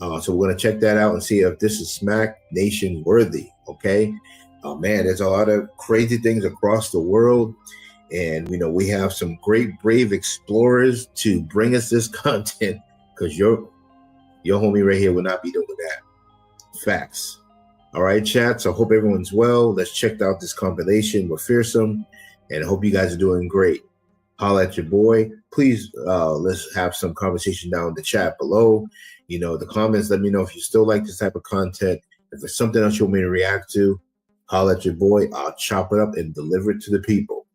So we're going to check that out and see if this is Smack Nation worthy. Okay. Man, there's a lot of crazy things across the world. And, we have some great, brave explorers to bring us this content, because your homie right here will not be doing that. Facts. All right, chat. So I hope everyone's well. Let's check out this compilation with Fearsome, and I hope you guys are doing great. Holla at your boy. Please, let's have some conversation down in the chat below. The comments, let me know if you still like this type of content. If there's something else you want me to react to, holla at your boy. I'll chop it up and deliver it to the people.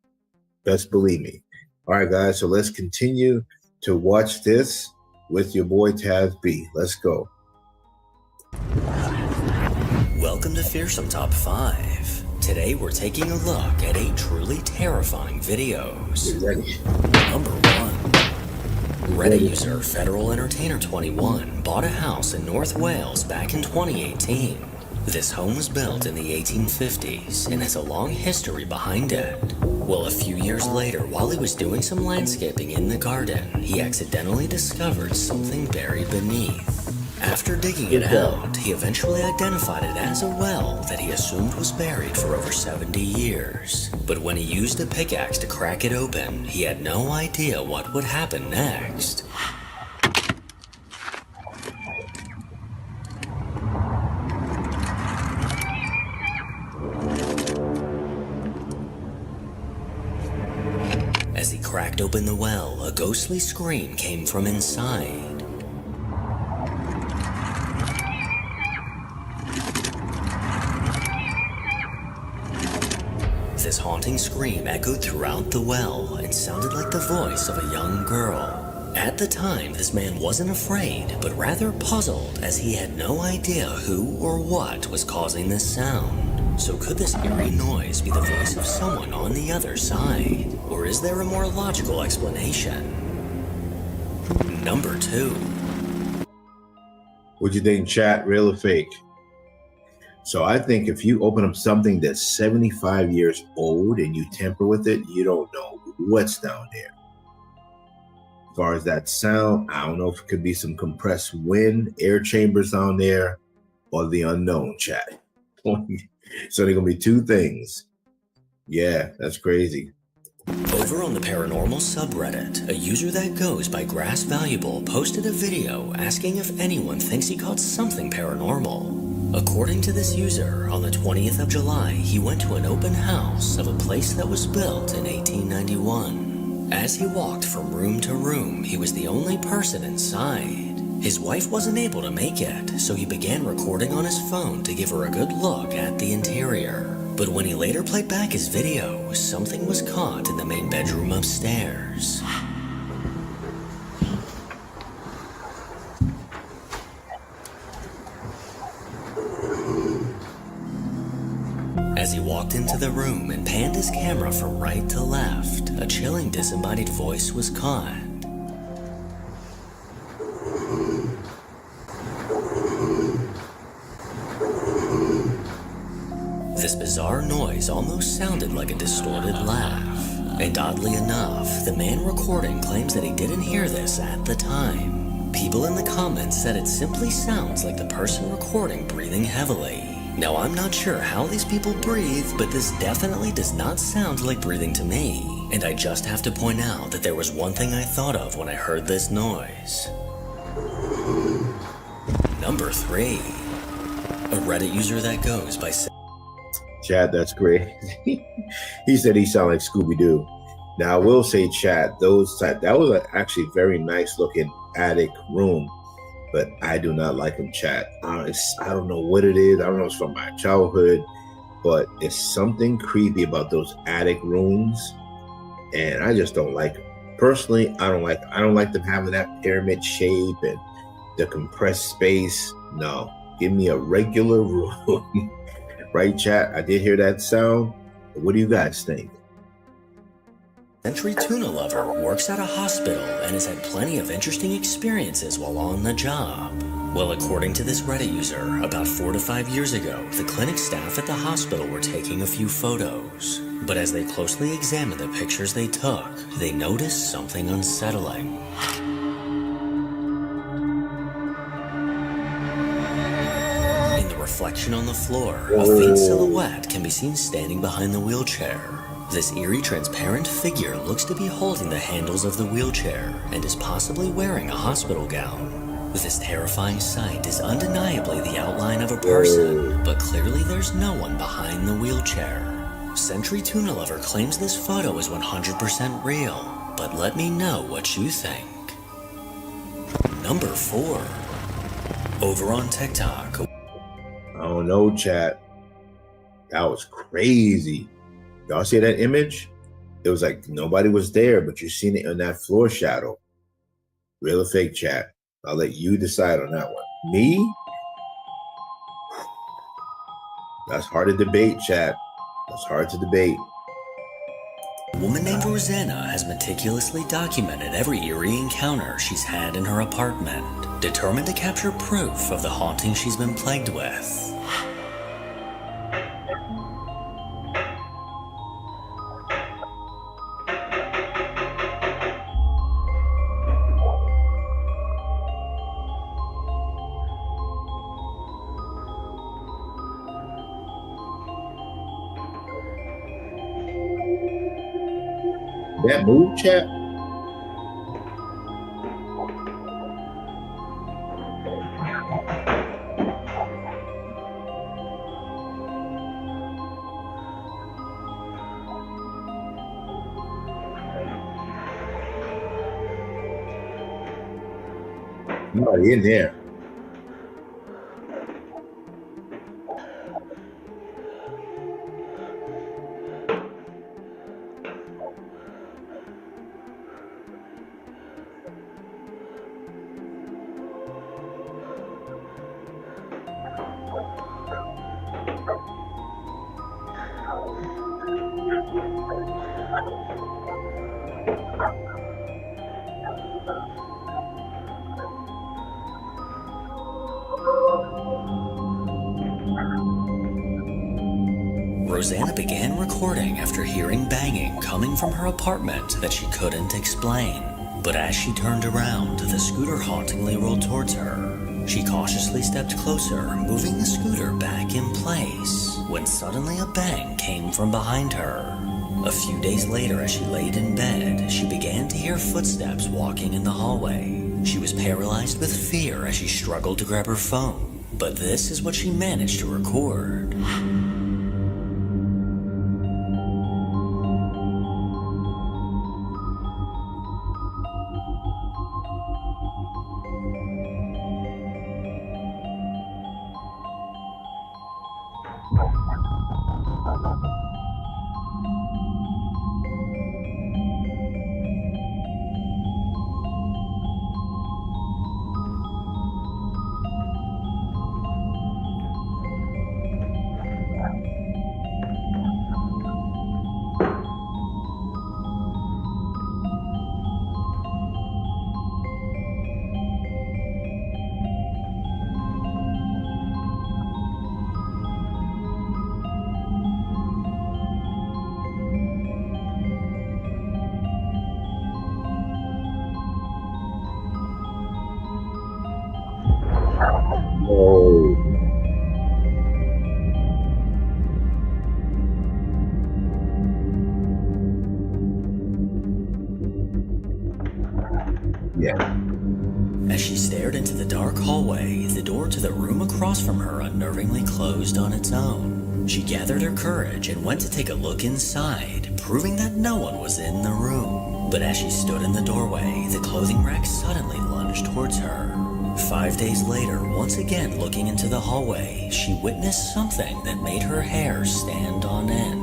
Best believe me. All right, guys. So let's continue to watch this with your boy Taz B. Let's go. Welcome to Fearsome Top 5. Today we're taking a look at 8 truly terrifying videos. Number 1. Reddit user Federal Entertainer 21 bought a house in North Wales back in 2018. This home was built in the 1850s and has a long history behind it. Well, a few years later, while he was doing some landscaping in the garden, he accidentally discovered something buried beneath. After digging it out, he eventually identified it as a well that he assumed was buried for over 70 years. But when he used a pickaxe to crack it open, he had no idea what would happen next. As he cracked open the well, a ghostly scream came from inside. This haunting scream echoed throughout the well and sounded like the voice of a young girl. At the time, this man wasn't afraid, but rather puzzled, as he had no idea who or what was causing this sound. So could this eerie noise be the voice of someone on the other side? Or is there a more logical explanation? Number 2. What do you think, chat? Real or fake? So I think if you open up something that's 75 years old and you tamper with it, you don't know what's down there. As far as that sound, I don't know if it could be some compressed wind, air chambers down there, or the unknown, chat. So there are going to be 2 things. Yeah, that's crazy. Over on the Paranormal subreddit, a user that goes by Grass Valuable posted a video asking if anyone thinks he caught something paranormal. According to this user, on the 20th of July, he went to an open house of a place that was built in 1891. As he walked from room to room, he was the only person inside. His wife wasn't able to make it, so he began recording on his phone to give her a good look at the interior. But when he later played back his video, something was caught in the main bedroom upstairs. As he walked into the room and panned his camera from right to left, a chilling disembodied voice was caught. This bizarre noise almost sounded like a distorted laugh. And oddly enough, the man recording claims that he didn't hear this at the time. People in the comments said it simply sounds like the person recording breathing heavily. Now, I'm not sure how these people breathe, but this definitely does not sound like breathing to me. And I just have to point out that there was one thing I thought of when I heard this noise. Number 3. A Reddit user that goes by... Chat, that's great. He said he sounded like Scooby-Doo. Now, I will say, chat, that was actually very nice looking attic room. But I do not like them, chat. I don't know what it is. I don't know if it's from my childhood, but it's something creepy about those attic rooms, and I just don't like them. Personally, I don't like them having that pyramid shape and the compressed space. No, give me a regular room. Right, chat? I did hear that sound. What do you guys think? Century tuna lover works at a hospital and has had plenty of interesting experiences while on the job. Well, according to this Reddit user, about 4 to 5 years ago, the clinic staff at the hospital were taking a few photos. But as they closely examined the pictures they took, they noticed something unsettling. reflection on the floor, a faint silhouette can be seen standing behind the wheelchair. This eerie transparent figure looks to be holding the handles of the wheelchair and is possibly wearing a hospital gown. This terrifying sight is undeniably the outline of a person, but clearly there's no one behind the wheelchair. Century Tuna Lover claims this photo is 100% real, but let me know what you think. Number 4. Over on TikTok. I don't know, chat. That was crazy. Y'all see that image? It was like nobody was there, but you seen it in that floor shadow. Real or fake, chat? I'll let you decide on that one. Me? That's hard to debate, chat. That's hard to debate. A woman named Rosanna has meticulously documented every eerie encounter she's had in her apartment, determined to capture proof of the haunting she's been plagued with. That move, chat? Somebody in there. Rosanna began recording after hearing banging coming from her apartment that she couldn't explain. But as she turned around, the scooter hauntingly rolled towards her. She cautiously stepped closer, moving the scooter back in place, when suddenly a bang came from behind her. A few days later, as she laid in bed, she began to hear footsteps walking in the hallway. She was paralyzed with fear as she struggled to grab her phone. But this is what she managed to record. Whoa. Yeah. As she stared into the dark hallway, the door to the room across from her unnervingly closed on its own. She gathered her courage and went to take a look inside, proving that no one was in the room. But as she stood in the doorway, the clothing rack suddenly lunged towards her. 5 days later, once again looking into the hallway, she witnessed something that made her hair stand on end.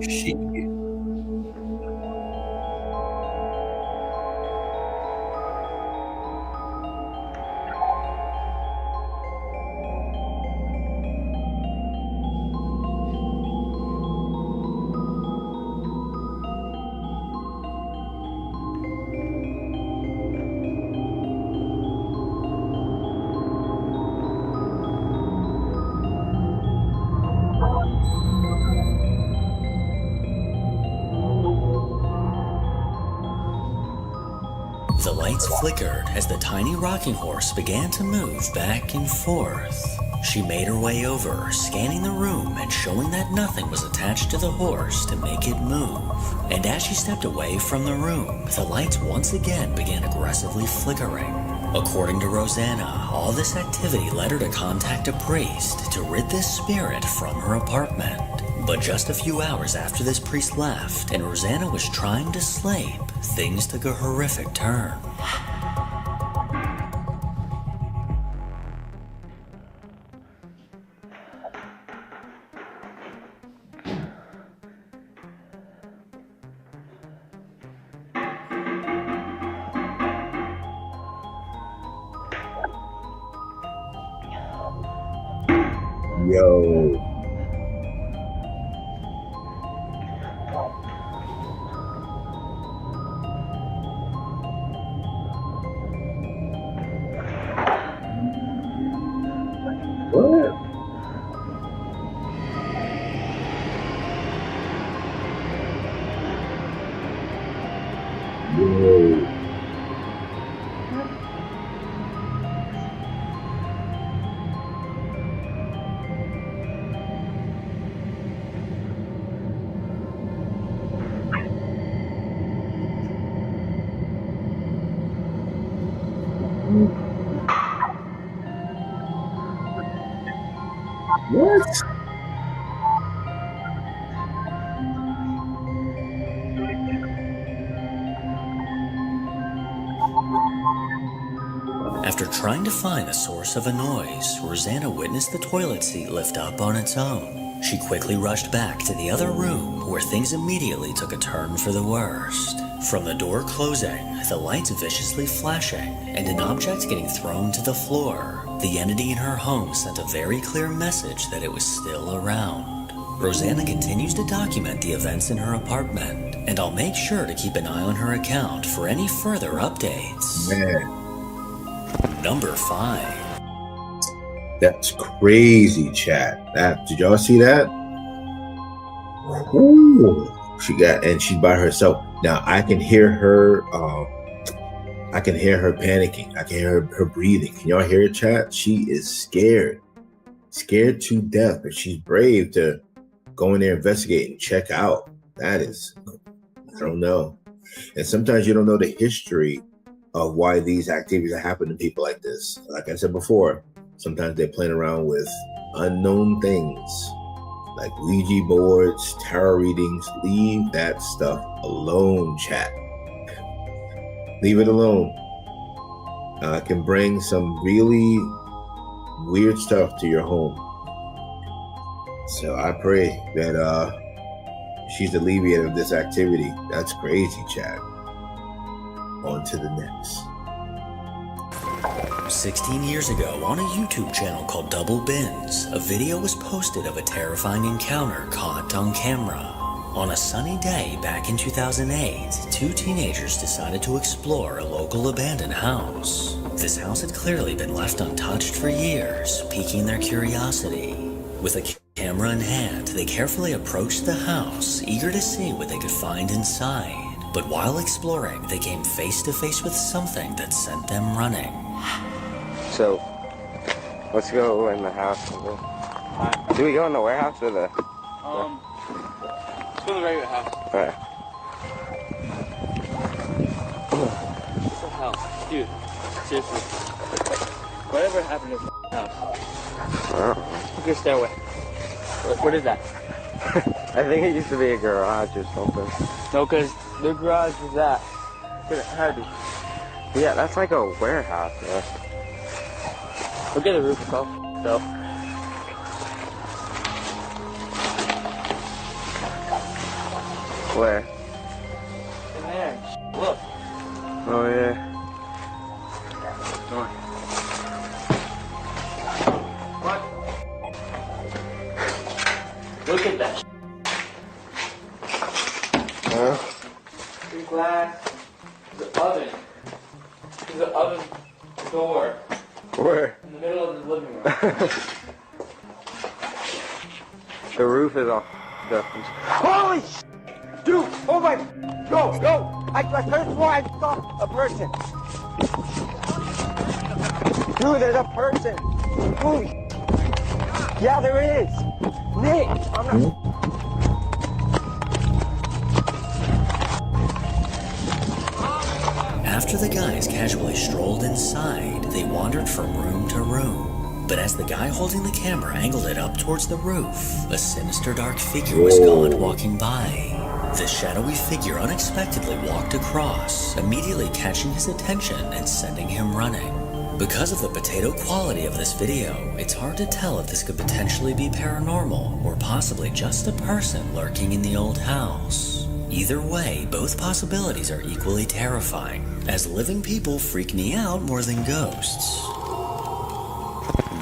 Shit. The lights flickered as the tiny rocking horse began to move back and forth. She made her way over, scanning the room and showing that nothing was attached to the horse to make it move. And as she stepped away from the room, the lights once again began aggressively flickering. According to Rosanna, all this activity led her to contact a priest to rid this spirit from her apartment. But just a few hours after this priest left and Rosanna was trying to sleep, things took a horrific turn. Yo. What? Yo. What? After trying to find the source of a noise, Rosanna witnessed the toilet seat lift up on its own. She quickly rushed back to the other room, where things immediately took a turn for the worst. From the door closing, the lights viciously flashing, and an object getting thrown to the floor, the entity in her home sent a very clear message that it was still around. Rosanna continues to document the events in her apartment, and I'll make sure to keep an eye on her account for any further updates. Man, Number 5. that's crazy, chat. Did y'all see that? Ooh. She's by herself. Now I can hear her panicking. I can hear her breathing. Can y'all hear it, chat? She is scared to death, but she's brave to go in there, investigate, and check out. That is, I don't know. And sometimes you don't know the history of why these activities are happening to people like this. Like I said before, sometimes they're playing around with unknown things like Ouija boards, tarot readings. Leave that stuff alone, chat. Leave it alone. It can bring some really weird stuff to your home. So I pray that she's alleviated of this activity. That's crazy, chat. On to the next. 16 years ago, on a YouTube channel called Double Bins, a video was posted of a terrifying encounter caught on camera. On a sunny day back in 2008, 2 teenagers decided to explore a local abandoned house. This house had clearly been left untouched for years, piquing their curiosity. With a camera in hand, they carefully approached the house, eager to see what they could find inside. But while exploring, they came face to face with something that sent them running. So, let's go in the house. Do we go in the warehouse or the... Let's go in the regular house. Alright. What the hell? Dude, seriously. Whatever happened to this house? Look your stairway. What is that? I think it used to be a garage or something. No, because the garage is that. It had to be. Yeah, that's like a warehouse, man. Look at the roof itself. So. Where? In there. Look. Oh, yeah. Door. What? Look at that. Huh? The glass. The oven. There's the oven door. Where? In the middle of the living room. The roof is all... Holy sh**! Dude! Oh my... Go, go! I heard before I saw a person. Dude, there's a person. Holy. Yeah, there is. Nick, I'm not. After the guys casually strolled inside, they wandered from room to room. But as the guy holding the camera angled it up towards the roof, a sinister dark figure was gone walking by. The shadowy figure unexpectedly walked across, immediately catching his attention and sending him running. Because of the potato quality of this video, it's hard to tell if this could potentially be paranormal or possibly just a person lurking in the old house. Either way, both possibilities are equally terrifying, as living people freak me out more than ghosts.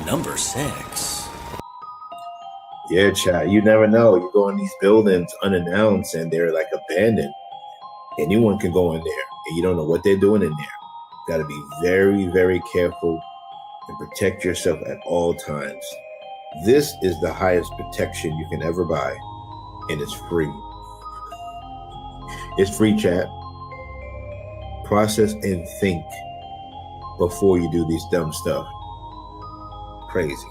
Number 6. Yeah, chat. You never know. You go in these buildings unannounced and they're like abandoned. Anyone can go in there and you don't know what they're doing in there. You got to be very, very careful and protect yourself at all times. This is the highest protection you can ever buy, and it's free. It's free, chat. Process and think before you do these dumb stuff. Crazy.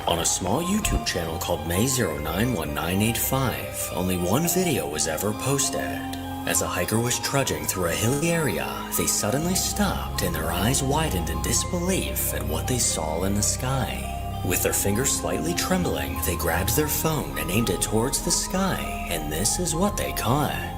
On a small YouTube channel called May091985, only one video was ever posted. As a hiker was trudging through a hilly area, they suddenly stopped and their eyes widened in disbelief at what they saw in the sky. With their fingers slightly trembling, they grabbed their phone and aimed it towards the sky, and this is what they caught.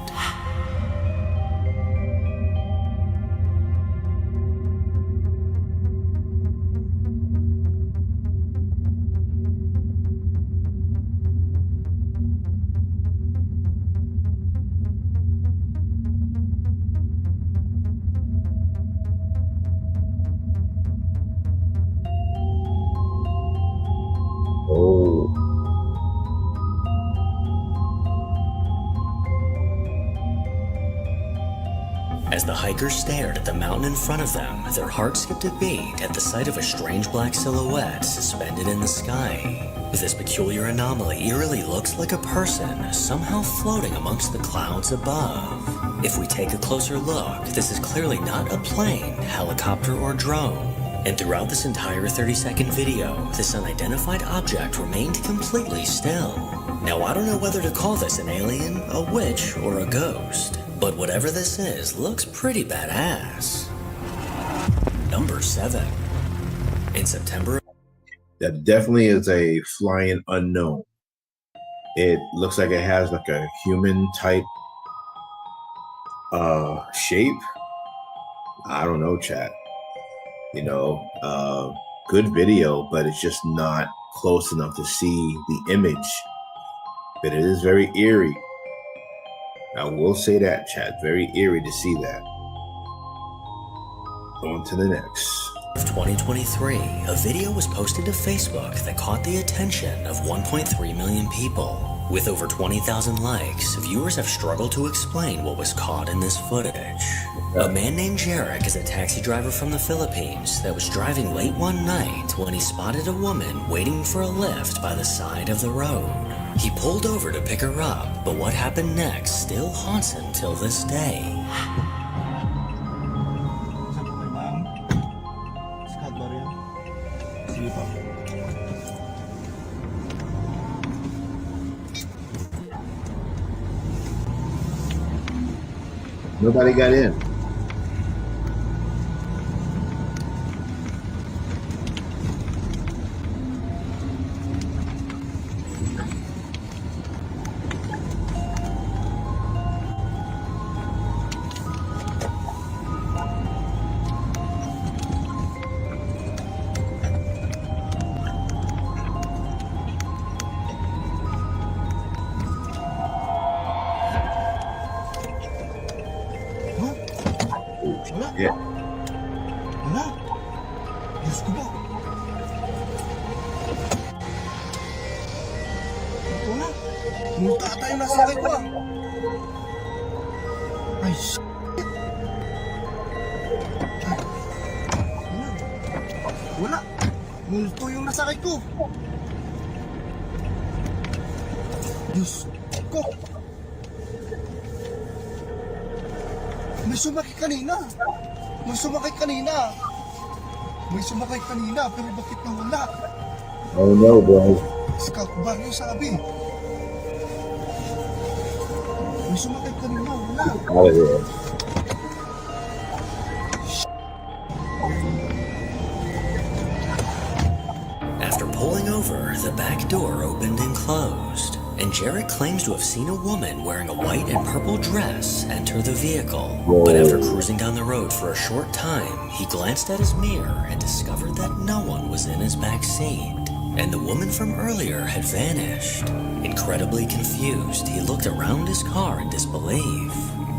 As the hikers stared at the mountain in front of them, their hearts skipped a beat at the sight of a strange black silhouette suspended in the sky. This peculiar anomaly eerily looks like a person somehow floating amongst the clouds above. If we take a closer look, this is clearly not a plane, helicopter, or drone. And throughout this entire 30-second video, this unidentified object remained completely still. Now, I don't know whether to call this an alien, a witch, or a ghost, but whatever this is looks pretty badass. Number 7. In September... That definitely is a flying unknown. It looks like it has like a human type shape. I don't know, chat. You know, good video, but it's just not close enough to see the image. But it is very eerie. I will say that, chat. Very eerie to see that. On to the next. Of 2023, a video was posted to Facebook that caught the attention of 1.3 million people. With over 20,000 likes, viewers have struggled to explain what was caught in this footage. A man named Jarek is a taxi driver from the Philippines that was driving late one night when he spotted a woman waiting for a lift by the side of the road. He pulled over to pick her up, but what happened next still haunts him till this day. Nobody got in. Yeah. Wala. Diyos ko ba? Wala. Multa ata yung nasa sakay ko ah. Ay, wala. Multo yung nasakay ko. Diyos ko. May sumakay kanina. May sumakay kanina. May sumakay kanina, pero bakit nawala? Oh no, bro. Scout bar yung sabi. May sumakay kanina, wala. Out of here. After pulling over, the back door opened and closed, and Jarek claims to have seen a woman wearing a white and purple dress enter the vehicle. Whoa. But after cruising down the road for a short time, he glanced at his mirror and discovered that no one was in his back seat, and the woman from earlier had vanished. Incredibly confused, he looked around his car in disbelief.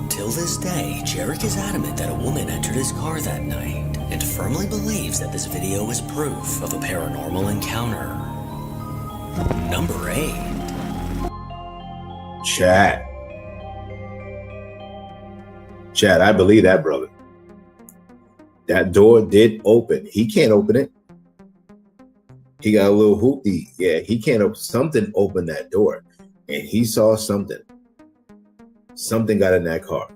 Till this day, Jarek is adamant that a woman entered his car that night, and firmly believes that this video is proof of a paranormal encounter. Number 8. Chad, I believe that, brother. That door did open. He can't open it. He got a little hoopty. Yeah, he can't open. Something opened that door, and he saw something. Something got in that car,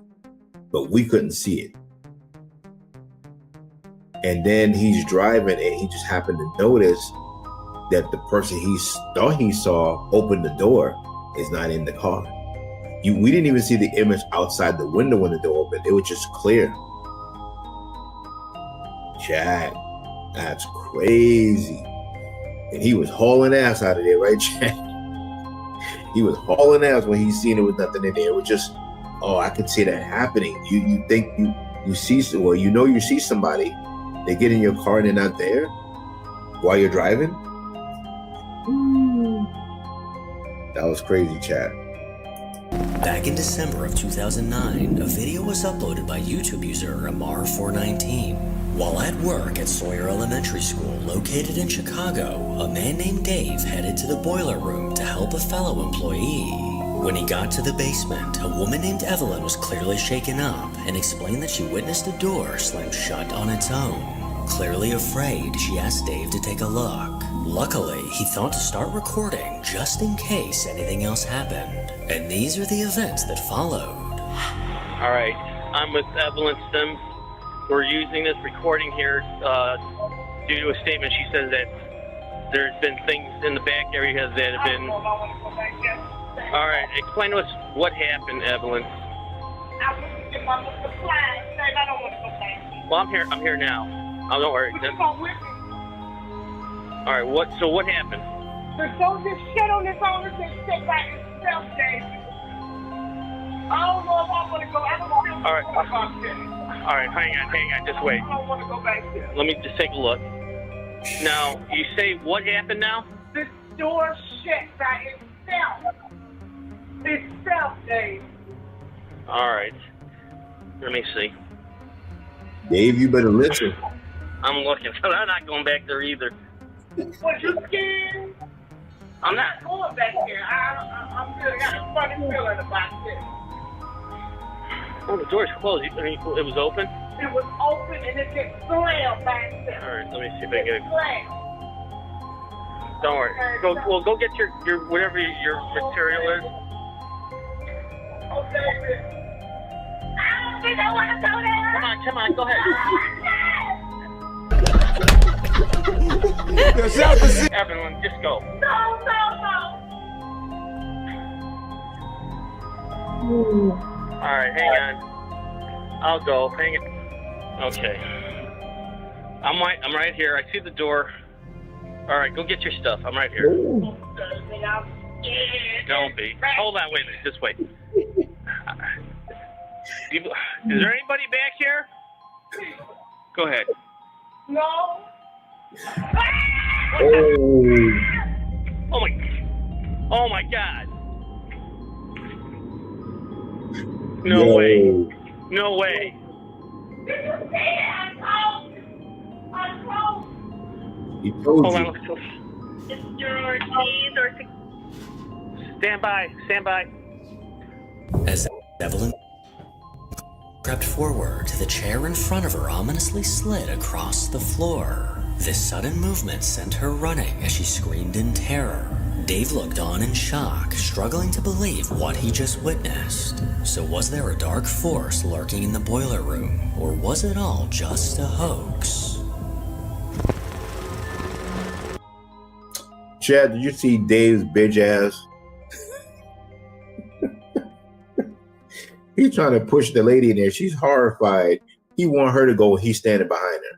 but we couldn't see it. And then he's driving, and he just happened to notice that the person he thought he saw open the door is not in the car. We didn't even see the image outside the window when the door opened. It was just clear. Chad, that's crazy. And he was hauling ass out of there, right, Chad? He was hauling ass when he seen it with nothing in there. It was just, oh, I could see that happening. You think you see, well, you see somebody, they get in your car and they're not there while you're driving. That was crazy, Chad. Back in December of 2009, a video was uploaded by YouTube user Amar419. While at work at Sawyer Elementary School, located in Chicago, a man named Dave headed to the boiler room to help a fellow employee. When he got to the basement, a woman named Evelyn was clearly shaken up and explained that she witnessed a door slam shut on its own. Clearly afraid, she asked Dave to take a look. Luckily, he thought to start recording just in case anything else happened. And these are the events that followed. All right, I'm with Evelyn Sims. We're using this recording here due to a statement. She says that there's been things in the back area that have been... All right, explain to us what happened, Evelyn. Well, I'm here now. Oh, don't worry. All right, what happened? Don't just shit on this owner and sit by himself, Dave. I don't know if I want to go. I don't know. All right. All right, hang on, just wait. I don't want to go back there. Let me just take a look. Now, you say what happened now? This door shut by itself. Itself, Dave. All right. Let me see. Dave, you better listen. I'm looking, so I'm not going back there either. Was you scared? I'm not. Going back there. I'm good. I got a funny feeling about this. Oh, the door's closed. I mean, it was open? It was open and it just slammed back there. All right, let me see if I get it. Slammed. Don't worry. Go get your whatever your material is. Oh, David. I don't think I want to go there. Come on, go ahead. Everyone, just go. No. All right, hang on. I'll go. Hang it. Okay. I'm right here. I see the door. All right, go get your stuff. I'm right here. Don't be. Hold on, wait a minute. Just wait. Is there anybody back here? Go ahead. No. Oh my God. No way. No way. Did you see it? I told. He told Hold you. on. It's your keys or... Stand by. As Evelyn crept forward, the chair in front of her ominously slid across the floor. This sudden movement sent her running as she screamed in terror. Dave looked on in shock, struggling to believe what he just witnessed. So was there a dark force lurking in the boiler room, or was it all just a hoax? Chad, did you see Dave's bitch ass? He's trying to push the lady in there. She's horrified. He want her to go. He's standing behind her.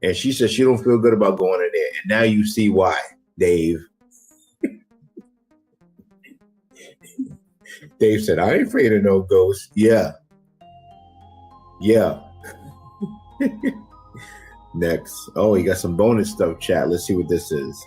And she said she don't feel good about going in there. And now you see why, Dave. Dave said, I ain't afraid of no ghosts. Yeah. Next. Oh, you got some bonus stuff, chat. Let's see what this is.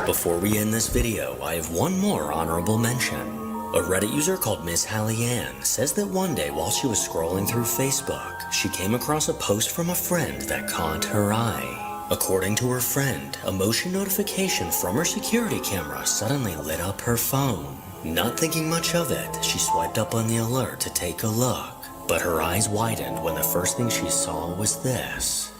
Before we end this video, I have one more honorable mention. A Reddit user called Miss Hallie Ann says that one day while she was scrolling through Facebook, she came across a post from a friend that caught her eye. According to her friend, a motion notification from her security camera suddenly lit up her phone. Not thinking much of it, she swiped up on the alert to take a look, but her eyes widened when the first thing she saw was this.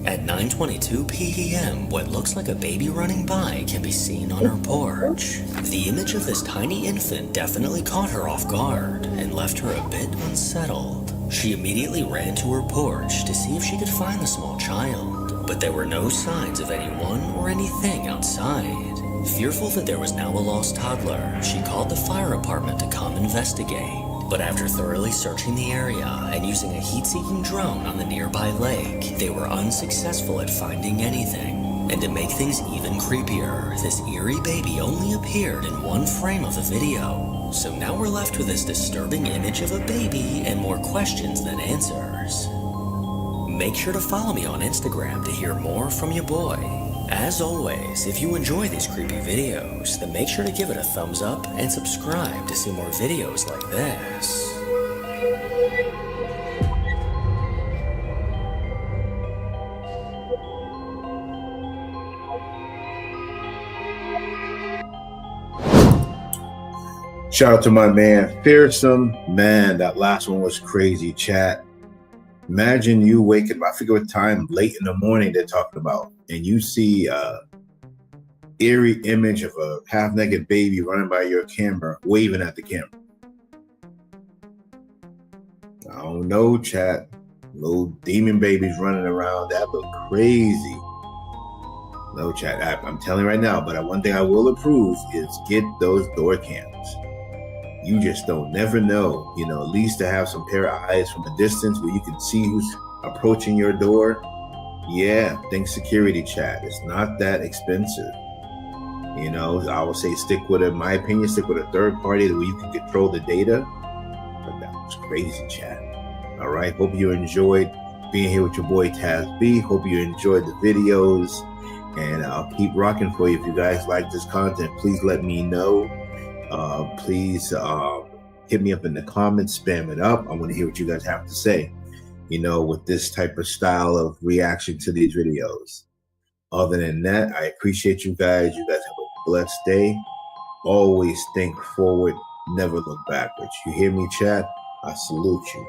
At 9:22 p.m., what looks like a baby running by can be seen on her porch. The image of this tiny infant definitely caught her off guard and left her a bit unsettled. She immediately ran to her porch to see if she could find the small child, but there were no signs of anyone or anything outside. Fearful that there was now a lost toddler, she called the fire department to come investigate. But after thoroughly searching the area and using a heat-seeking drone on the nearby lake, they were unsuccessful at finding anything. And to make things even creepier, this eerie baby only appeared in one frame of the video. So now we're left with this disturbing image of a baby and more questions than answers. Make sure to follow me on Instagram to hear more from your boy. As always, if you enjoy these creepy videos, then make sure to give it a thumbs up and subscribe to see more videos like this. Shout out to my man, Fearsome. Man, that last one was crazy, chat. Imagine you waking up, I forget what time, late in the morning they're talking about, and you see a eerie image of a half-naked baby running by your camera, waving at the camera. I don't know, chat. Little demon babies running around. That look crazy. No, chat. I'm telling you right now, but one thing I will approve is get those door cams. You just don't never know, at least to have some pair of eyes from a distance where you can see who's approaching your door. Yeah, think security, chat. It's not that expensive. I would say stick with my opinion, stick with a third party where you can control the data. But that was crazy, chat. All right. Hope you enjoyed being here with your boy Taz B. Hope you enjoyed the videos, and I'll keep rocking for you. If you guys like this content, please let me know. Please hit me up in the comments, spam it up. I want to hear what you guys have to say, with this type of style of reaction to these videos. Other than that, I appreciate you guys. You guys have a blessed day. Always think forward, never look backwards. You hear me, chat? I salute you.